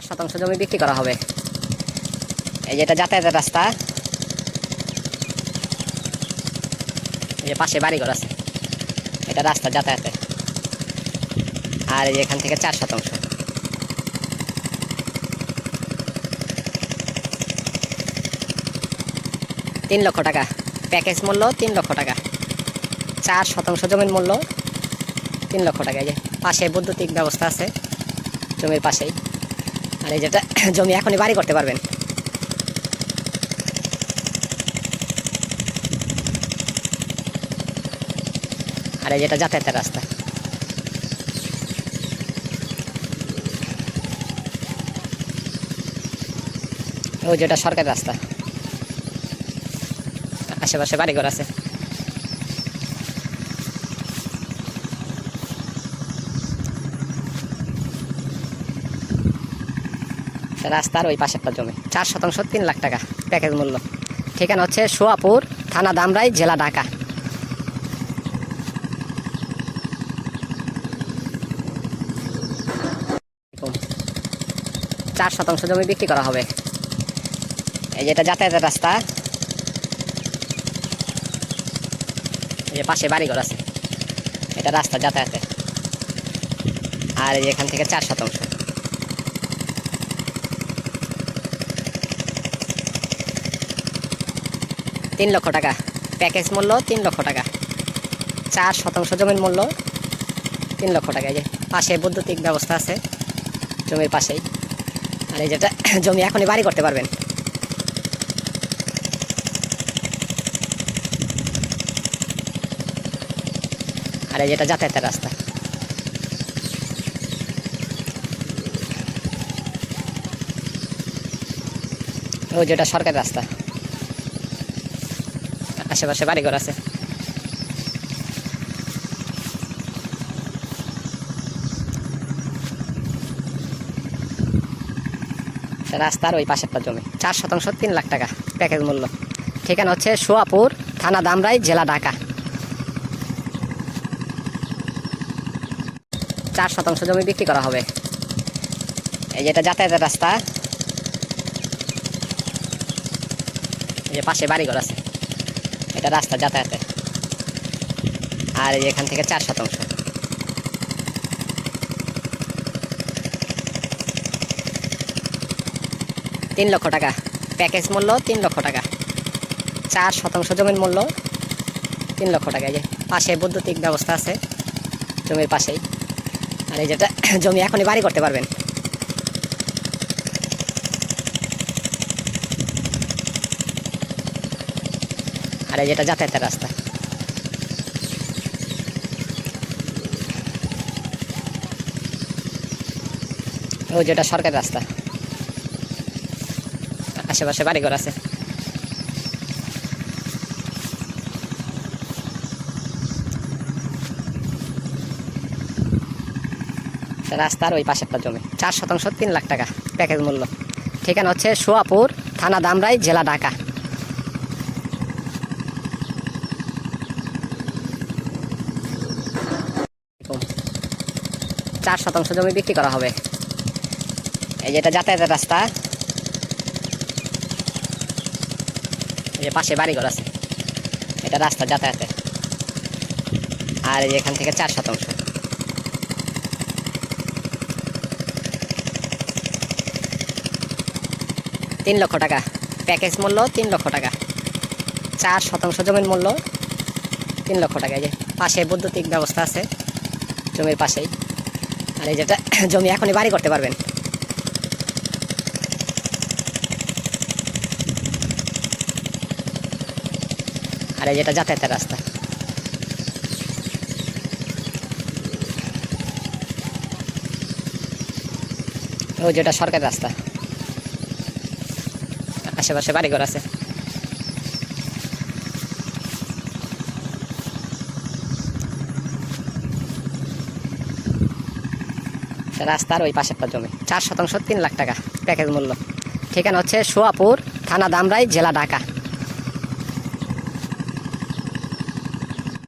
4 শতাংশ জমি বিক্রি করা হবে। এই যে এটা যাতায়াতের রাস্তা, এই যে পাশে বাড়িঘর আছে, এটা রাস্তা যাতায়াতের। আর এই যে এখান থেকে 4 শতাংশ, 3 লক্ষ টাকা প্যাকেজ মূল্য, 3 লক্ষ টাকা। 4 শতাংশ জমির মূল্য 3 লক্ষ টাকা। এই যে পাশে বৈদ্যুতিক ব্যবস্থা আছে জমির পাশেই। আর এই যেটা জমি এখনই বাড়ি করতে পারবেন। আর এই যেটা যাতায়াতের রাস্তা, ওই যেটা সরকারি রাস্তা, আশেপাশে বাড়িঘর আছে। রাস্তার ওই পাশে একটা জমি, 4 শতাংশ 3 লাখ টাকা প্যাকেজ মূল্য। ঠিকানা হচ্ছে সোয়াপুর, থানা ধামরাই, জেলা ঢাকা। চার 4 শতাংশ জমি বিক্রি করা হবে। এই যে এটা যাতায়াতের রাস্তা, এই যে পাশে বাড়িঘর আছে, এটা রাস্তা যাতায়াতের। আর এই এখান থেকে 4 শতাংশ, 3 লক্ষ টাকা প্যাকেজ মূল্য, 3 লক্ষ টাকা। 4 শতাংশ জমির মূল্য 3 লক্ষ টাকা। এই যে পাশে বৈদ্যুতিক ব্যবস্থা আছে জমির পাশেই। আর এই যেটা জমি এখনই বাড়ি করতে পারবেন। আর এই যেটা যাতায়াতের রাস্তা, ওই যেটা সরকারি রাস্তা, আশেপাশে বাড়িঘর আছে। রাস্তার ওই পাশে একটা জমি, 4 শতাংশ 3 লাখ টাকা প্যাকেজ মূল্য। ঠিকানা হচ্ছে সোয়াপুর, থানা ধামরাই, জেলা ঢাকা। 4 শতাংশ জমি বিক্রি করা হবে। এই যে এটা যাতায়াতের রাস্তা, এই যে পাশে বাড়িঘর আছে, এটা রাস্তা যাতায়াতের। আর এই এখান থেকে 4 শতাংশ, 3 লক্ষ টাকা প্যাকেজ মূল্য, 3 লক্ষ টাকা। 4 শতাংশ জমির মূল্য 3 লক্ষ টাকা। এই যে পাশে বৈদ্যুতিক ব্যবস্থা আছে জমির পাশেই। আর এই যেটা জমি এখনই বাড়ি করতে পারবেন। আর এই যেটা যাতায়াতের রাস্তা, ওই যেটা সরকারি রাস্তা, আশেপাশে বাড়িঘর আছে। রাস্তার ওই পাশে একটা জমি, 4 শতাংশ 3 লাখ টাকা প্যাকেজ মূল্য। ঠিকানা হচ্ছে সোয়াপুর, থানা ধামরাই, জেলা ঢাকা। চার 4 শতাংশ জমি বিক্রি করা হবে। এই যে এটা যাতায়াতের রাস্তা, এই যে পাশে বাড়িঘর আছে, এটা রাস্তা যাতায়াতের। আর এই এখান থেকে 4 শতাংশ, 3 লক্ষ টাকা প্যাকেজ মূল্য, 3 লক্ষ টাকা। 4 শতাংশ জমির মূল্য 3 লক্ষ টাকা। এই যে পাশে বৈদ্যুতিক ব্যবস্থা আছে জমির পাশেই। আর এই যেটা জমি এখনই বাড়ি করতে পারবেন। আর এই যেটা যাতায়াতের রাস্তা, ওই যেটা সরকারি রাস্তা, আশেপাশে বাড়িঘর আছে। রাস্তার ওই পাশে একটা জমি, 4 শতাংশ 3 লাখ টাকা প্যাকেজ মূল্য। ঠিকানা হচ্ছে সোয়াপুর, থানা ধামরাই, জেলা ঢাকা।